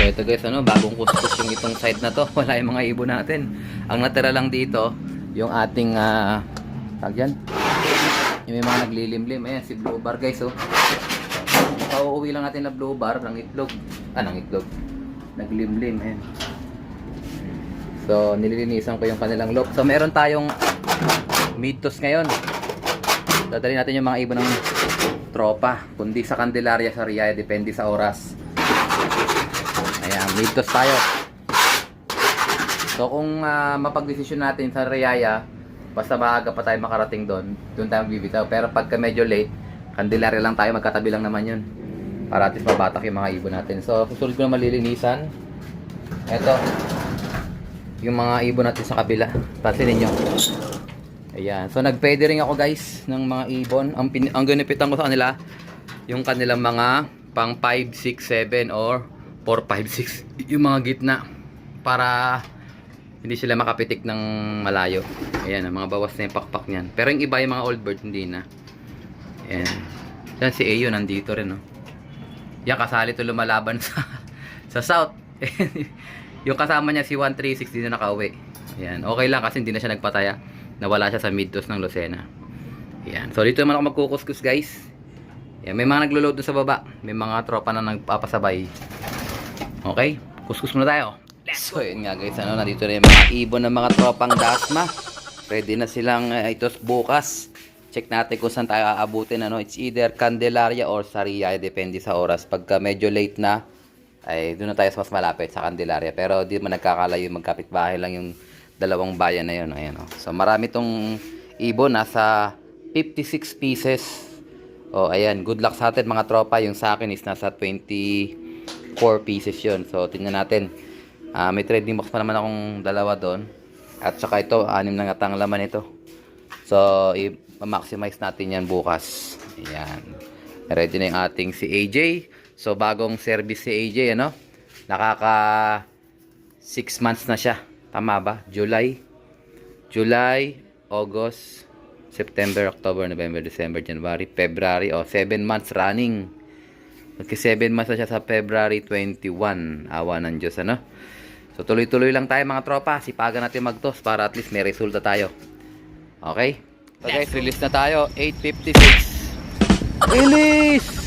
ito guys, bagong kuskus yung itong side na to. Wala yung mga ibon natin. Ang natira lang dito, yung ating, tag yan, yung may mga naglilimlim. Ayan, si Blue Bar guys, oh. Pauuwi lang natin na Blue Bar ng itlog. Ng itlog. Naglimlim, ayan. So, nililinisan ko yung kanilang lock. So, meron tayong midtos ngayon. Dadalhin natin yung mga ibon ng tropa. Kundi sa Candelaria, sa Riyaya, depende sa oras. Ayan, midtos tayo. So, kung mapag-desisyon natin sa Riyaya, basta maaga pa tayo makarating doon, doon tayo bibitaw. Pero pagka medyo late, Candelaria lang tayo, magkatabi lang naman yun. Para at least mabatak yung mga ibon natin. So, susunod ko na malilinisan. Ito. Yung mga ibon natin sa kabila. Pansinin nyo. Ayan. So, nag-feathering ako guys ng mga ibon. Ang ginipitan ko sa kanila, yung kanilang mga pang 5, 6, 7 or 4, 5, 6. Yung mga gitna. Para hindi sila makapitik ng malayo. Ayan. Ang mga bawas na yung pakpak niyan. Pero yung iba yung mga old bird, hindi na. Ayan. Yan si Ayo nandito rin. No? Yan kasali to lumalaban sa south. Yung kasama niya si 136 din na nakauwi. Ayan. Okay lang kasi hindi na siya nagpataya. Nawala siya sa midtos ng Lucena. Ayan. So dito naman ako magkukuskus guys. Ayan. May mga naglo-load sa baba. May mga tropa na nagpapasabay. Okay. Kuskus muna tayo. So yun nga guys. Nandito na yung mga ibon ng mga tropang Dasma. Ready na silang itos bukas. Check natin kung saan tayo aabutin. It's either Candelaria or Sariaya. Depende sa oras. Pagka medyo late na, ay doon na tayo sa mas malapit sa Candelaria. Pero di man nagkakalayo, magkapit-bahay lang yung dalawang bayan na yun. Ayan, oh. So marami tong ibon, nasa 56 pieces. Oh, ayan, good luck sa atin mga tropa. Yung sa akin is nasa 24 pieces yun. So tingnan natin. May trading box pa naman akong dalawa doon. At saka ito, 6 na nga ang laman ito. So i-maximize natin yan bukas. Ayan. Ready na yung ating si AJ. So, bagong service si AJ, nakaka 6 months na siya. Tama ba? July, August, September, October, November, December, January, February. 7 months running. Magki 7 months na siya sa February 21. Awa ng Diyos, So, tuloy-tuloy lang tayo mga tropa. Sipagan natin magtos para at least may resulta tayo. Okay? So guys, release na tayo. 8:56. Release!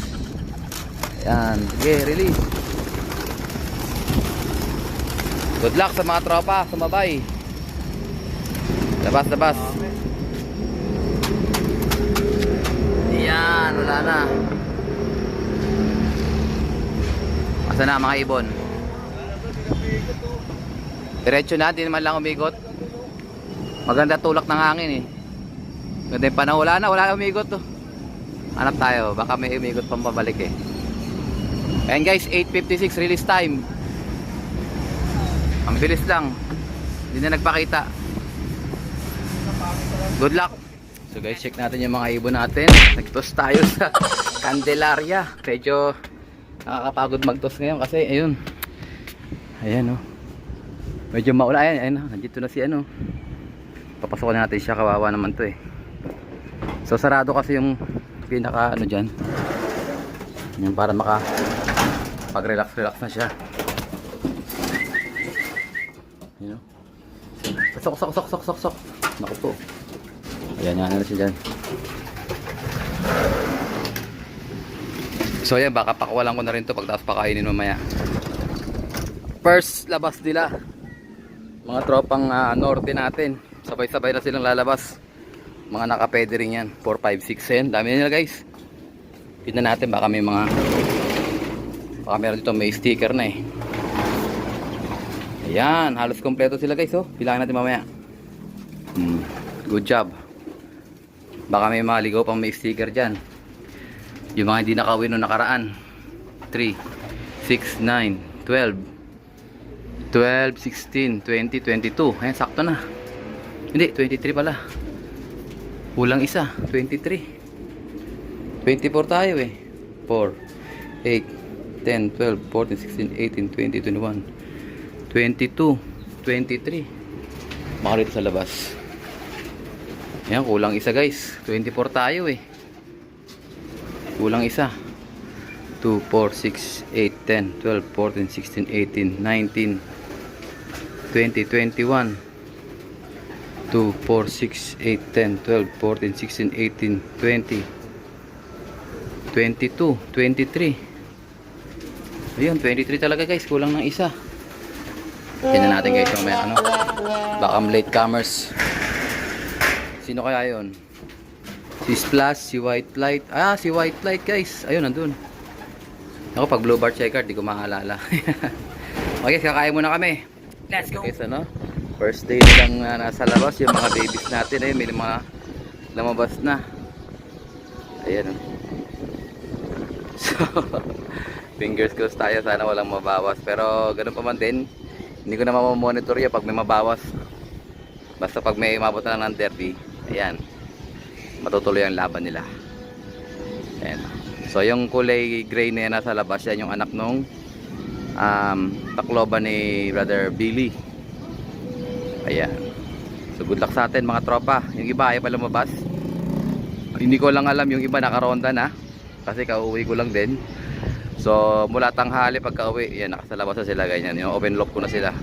Ayan, sige, release. Good luck sa mga tropa, sumabay. Labas. Ayan, wala na. Asa na mga ibon? Diretso na, di naman lang umigot. Maganda tulak ng hangin Ganda yung panahon, wala na umigot Hanap tayo, baka may umigot pang pabalik Ayan guys, 8:56 release time. Ang bilis lang. Hindi na nagpakita. Good luck. So guys, check natin yung mga ibon natin. Nagtos tayo sa Candelaria. Medyo nakakapagod magtos ngayon kasi ayun. Ayan Medyo maula. Ayan nandito na si Papasok na natin siya, kawawa naman to So sarado kasi yung pinaka dyan. Yan para pag-relax na siya. Sok. Naku po. Ayan na siya dyan. So yan, baka pakawalan ko na rin to pagtapos pakainin mamaya. First labas nila. Mga tropang norte natin. Sabay-sabay na silang lalabas. Mga nakapede rin yan. 4, 5, 6 yan. Dami nila guys. Tignan natin baka may meron dito may sticker na Ayan, halos kompleto sila guys Bilangin natin mamaya. Good job. Baka may mga ligaw pang may sticker dyan. Yung mga hindi nakawin noong nakaraan. 3, 6, 9, 12, 16, 20, 22. Ayan, sakto na. Hindi, 23 pala. Kulang isa, 23. 24 tayo 4, 8, 10, 12, 14, 16, 18, 20, 21, 22, 23. Baka dito sa labas. Ayan, kulang isa guys. 24 tayo Kulang isa. 2, 4, 6, 8, 10, 12, 14, 16, 18, 19, 20, 21. 2, 4, 6, 8, 10, 12, 14, 16, 18, 20, 22, 23. Ayun, 23 talaga guys. Kulang ng isa. Tingnan natin guys yung may ano. Baka late comers. Sino kaya yun? Si Splash, si White Light. Ah, si White Light guys. Ayun, nandun. Ako, pag blue bar checker, di ko maalala. Okay, kakain muna kami. Let's go! Okay, ano? First day nilang nasa labas. Yung mga babies natin. Ayun, may mga lumabas na. Ayan. So, fingers crossed tayo. Sana walang mabawas. Pero, ganun pa man din. Hindi ko na mamamonitor yan pag may mabawas. Basta pag may umabot na lang ng derby. Ayan. Matutuloy ang laban nila. Ayan. So yung kulay gray na yan nasa labas, yan yung anak nung Tacloban ni Brother Billy. Ayan. So good luck sa atin mga tropa. Yung iba ay pa lumabas. Hindi ko lang alam yung iba nakaronda na. Kasi kauwi ko lang din. So mula tanghali pagka uwi, yan nakasalabas na sila ganyan. Yung open lock ko na sila.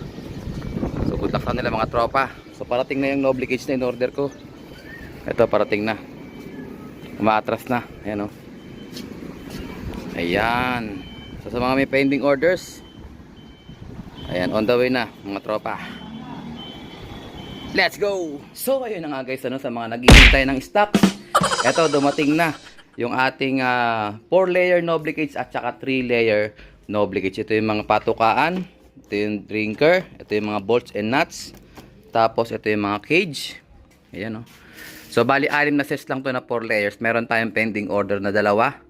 So good luck sa nila mga tropa. So parating na yung Noble Cage na in order ko. Ito parating na. Umaatras na. Ayan o. Ayan. So sa mga may pending orders, ayan, on the way na mga tropa. Let's go! So ayun na nga guys, ano, sa mga naghihintay ng stock, ito dumating na yung ating 4-layer Noble Cage at saka 3-layer Noble Cage. Ito yung mga patukaan, ito yung drinker, ito yung mga bolts and nuts, tapos ito yung mga cage. Ayan o. So bali 6 na sets lang to na 4 layers. Meron tayong pending order na 2.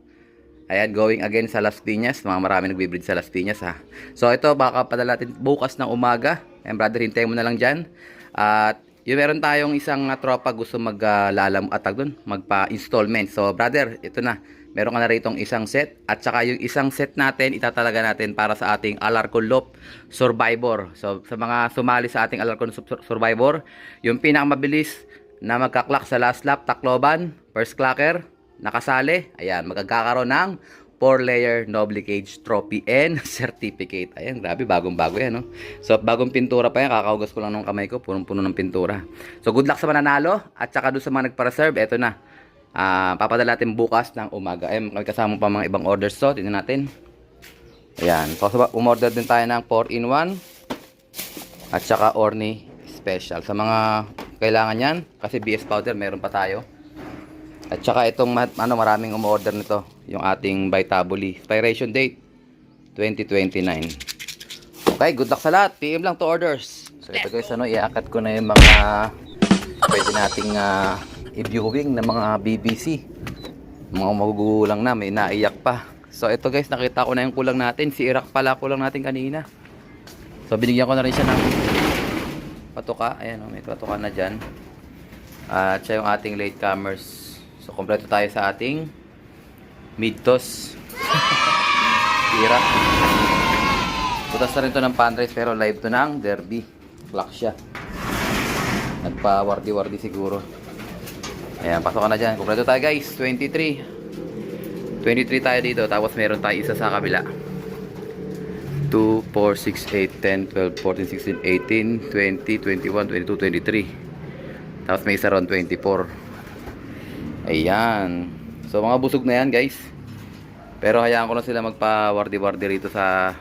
Ayan, going again sa Las Piñas. Marami nagbibreed sa Las Piñas ha. So ito baka padala natin bukas ng umaga. Ayan brother, hintayin mo na lang dyan. At yung meron tayong isang tropa gusto magpa-installment. So brother, ito na. Meron ka na rito isang set. At saka yung isang set natin, itatalaga natin para sa ating Alarcon Loop Survivor. So sa mga sumali sa ating Alarcon Survivor, yung pinakamabilis na magka-clock sa last lap, Tacloban, first clocker, nakasali, ayan, magkakaroon ng 4-layer Noble Cage trophy and certificate. Ayan, grabe, bagong-bago yan, no? So, bagong pintura pa yan, kakahugas ko lang ng kamay ko, punong-puno ng pintura. So, good luck sa mananalo, at saka doon sa mga nagpa-reserve, eto na. Papadala natin bukas ng umaga. Ayan, may kasama pa mga ibang orders to, tingnan natin. Ayan, so, umorder din tayo ng 4-in-1, at saka Orni Special. Sa mga kailangan yan, kasi BS powder, meron pa tayo. At saka itong maraming umorder nito, yung ating Vitabuli. Expiration date 2029. Okay, good luck sa lahat. PM lang to orders. So ito guys, iaakit ko na yung mga pwede nating i-viewing ng mga BBC. Mga magugulang na, may naiyak pa. So ito guys, nakita ko na yung kulang natin. Si Iraq pala kulang natin kanina. So binigyan ko na rin siya ng patuka. Ayan, may patuka na dyan. At siya yung ating latecomers. So, kompleto tayo sa ating mid-toss. Tira. Putas na rin to ng pantrace pero live to ng derby. Clock siya. Nagpa-wardi-wardi siguro. Ayan, pasok ka na dyan. Kompleto tayo guys. 23 tayo dito. Tapos meron tayo isa sa kabila. 2, 4, 6, 8, 10, 12, 14, 16, 18, 20, 21, 22, 23. Tapos may isa ron 24. Ayan. So mga busog na yan guys. Pero hayaan ko na sila magpa-wardi-wardi rito sa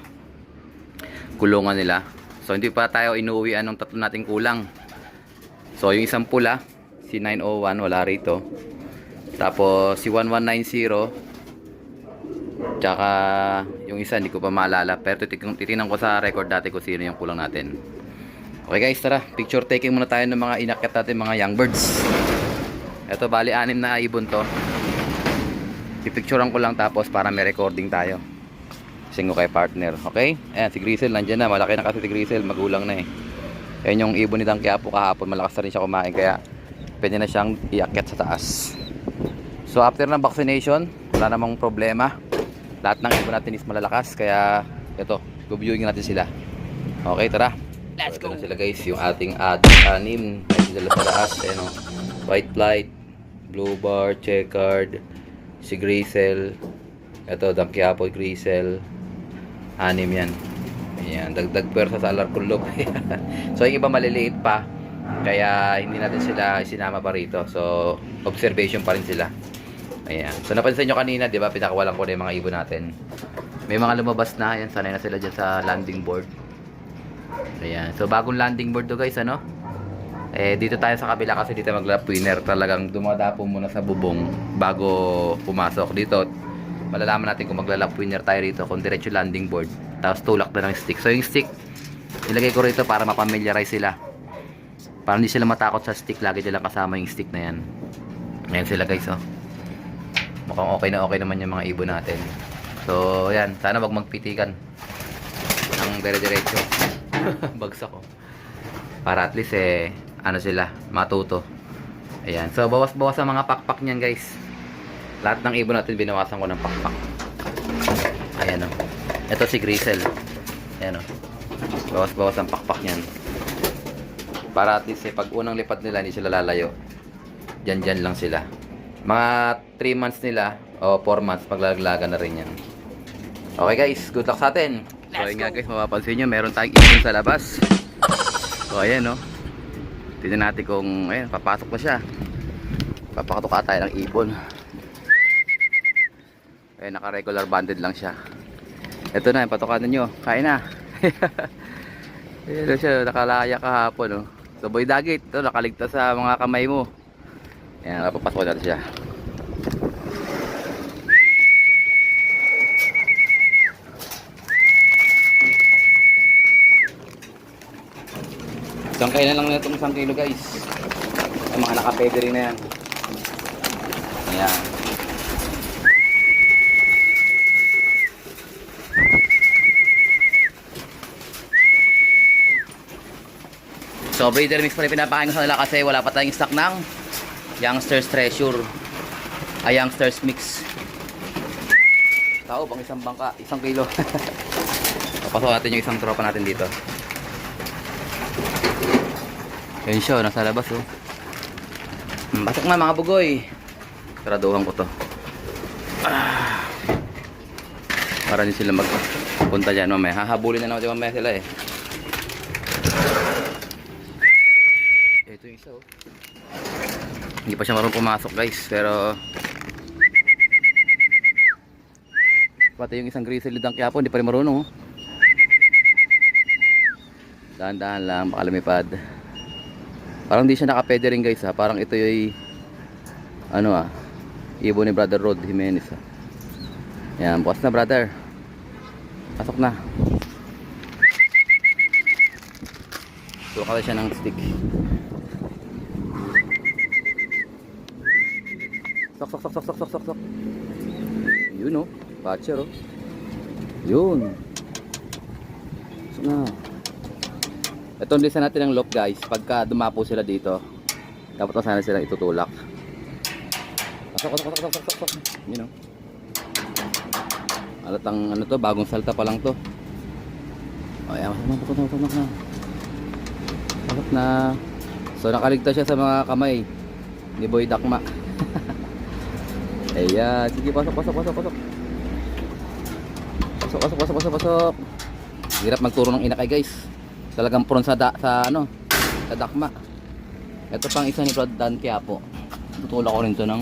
kulungan nila. So hindi pa tayo inuuwian ng tatlo nating kulang. So yung isang pula, si 901 wala rito. Tapos si 1190. Tsaka yung isa hindi ko pa maalala. Pero titingnan ko sa record dati kung sino yung kulang natin. Okay guys, tara. Picture taking muna tayo ng mga inakyat natin, mga young birds. Ito bali 6 na ibon to. Pipicturean ko lang tapos para may recording tayo. Sing ko kay partner. Okay? Ayan si Grisel nandiyan na. Malaki na kasi si Grisel. Magulang na eh. Ayan yung ibon ni Dang Quiapo kahapon. Malakas na rin siya kumain. Kaya pwede na siyang iakyat sa taas. So after ng vaccination, wala namang problema. Lahat ng ibon natin is malalakas. Kaya ito, go-viewing natin sila. Okay, tara. Let's go. Ito na sila guys. Yung ating anim. Ay sila sa taas. Ayan o. White Light, Blue Bar, Checkered, si Grisel, Ito, Quiapo, Grisel. 6 yan. Ayan, dagdag pwersa sa Alarcon Loop. So, yung iba maliliit pa. Kaya, hindi natin sila isinama pa rito. So, observation pa rin sila. Ayan. So, napansin nyo kanina, di ba? Pinakawalan ko na yung mga ibon natin. May mga lumabas na. Ayan, sanay na sila dyan sa landing board. Ayan. So, bagong landing board to guys, ano? Dito tayo sa kabila kasi dito mag-lap winner. Talagang dumadapo muna sa bubong bago pumasok. Dito, malalaman natin kung magla-lap winner tayo rito. Kung diretso landing board. Tapos tulak na ng stick. So, yung stick, ilagay ko rito para mapamiliarize sila. Para hindi sila matakot sa stick. Lagi nilang kasama yung stick na yan. Ayan sila guys, oh. Mukhang okay naman yung mga ibon natin. So, ayan. Sana wag magpitikan ang dire-diretso. Bagsak ko. Para at least ano sila, matuto. Ayan. So, bawas-bawas ang mga pakpak niyan guys. Lahat ng ibon natin binawasan ko ng pakpak. Ayan o. Ito si Grisel. Ayan o. Bawas-bawas ang pakpak niyan. Para at least pag unang lipat nila, hindi sila lalayo. Diyan lang sila. Mga 3 months nila o 4 months, paglalaglagan na rin yan. Okay guys, good luck sa atin. So ayun nga guys, mapapansin nyo, meron tayong ibon sa labas. So ayan no. Tignan natin kung, ayan, papasok na siya. Papakatuka tayo ng ibon. Ayan, naka-regular banded lang siya. Ito na, yung patukanan nyo. Kain na. Ayan siya, nakalaya kahapon no. So boy dagit, ito, nakaligtas sa mga kamay mo. Ayan, papasok natin siya. Isang kainan lang na itong 1 kilo guys. Ang mga nakapedering na yan. Ayan. So breeder mix pa rin pinapakain ko sa nila kasi wala pa tayong stock ng Youngsters Treasure. Youngsters Mix. Tao bang isang bangka, 1 kilo. Papasok natin yung isang tropa natin dito. Ayun siya, nasa labas oh. Pasok na mga bugoy. Saraduhan ko to. Para din sila magpunta dyan mamaya. Hahabulin na naman mamaya sila eh. Ito yung isa oh. Hindi pa siya marunong pumasok guys. Pero pati yung isang grizzly dang Quiapo hindi pa rin marunong oh. Dahan-dahan lang, baka lumipad. Parang hindi siya nakapwede rin guys ha. Parang ito yung ano ibon ni Brother Rod Jimenez ha. Yan, bukas na brother. Pasok na. Tulak siya ng stick. Sok. Yun oh, patcher oh. Yun. Pasok na. Ito lisa natin ang loop guys. Pagka dumapo sila dito, dapat na sana silang itutulak. Pasok. You know. Alatang ano to, bagong salta pa lang to. O yan, pasok na. So nakaligtas siya sa mga kamay ni Boy Dakma. Ayan, sige pasok. Pasok. Hirap magturo ng inakay guys. Talagang prone sa dakma. Ito pang isa ni Brad Dan Quiapo. Tutulak ko rin to ng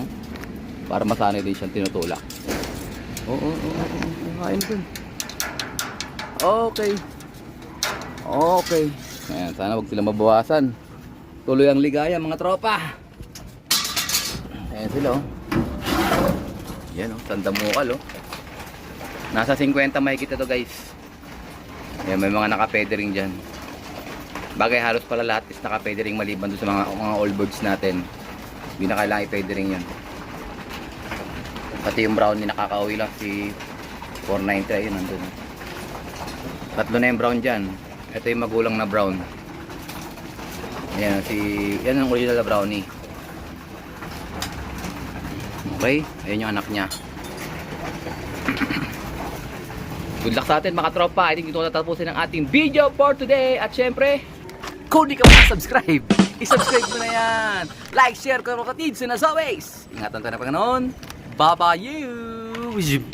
para masanay din siyang tinutulak. Oo. Kain dun. Okay. Ayan, sana wag sila mabawasan. Tuloy ang ligaya mga tropa. Ayan sila oh. Yan oh, tandamukal oh. Nasa 50 mahigit ito guys. Ayan, may mga nakapedering dyan. Bagay halos pala lahat is nakapedering maliban doon sa mga old birds natin. Hindi na kailangan i-pedering yun. Pati yung brown ni nakakauwi lang si 493 ayun nandun. Tatlo na yung brown dyan. Ito yung magulang na brown. Ayan, yan ang original na brownie. Okay, ayun yung anak niya. Good luck sa atin mga tropa. I think ito tatapusin ang ating video for today. At syempre, kung di ka pa subscribe, i-subscribe mo na yan. Like, share, kapatid. So as always, ingatan tayo na Panginoon. Bye-bye you! Ujib.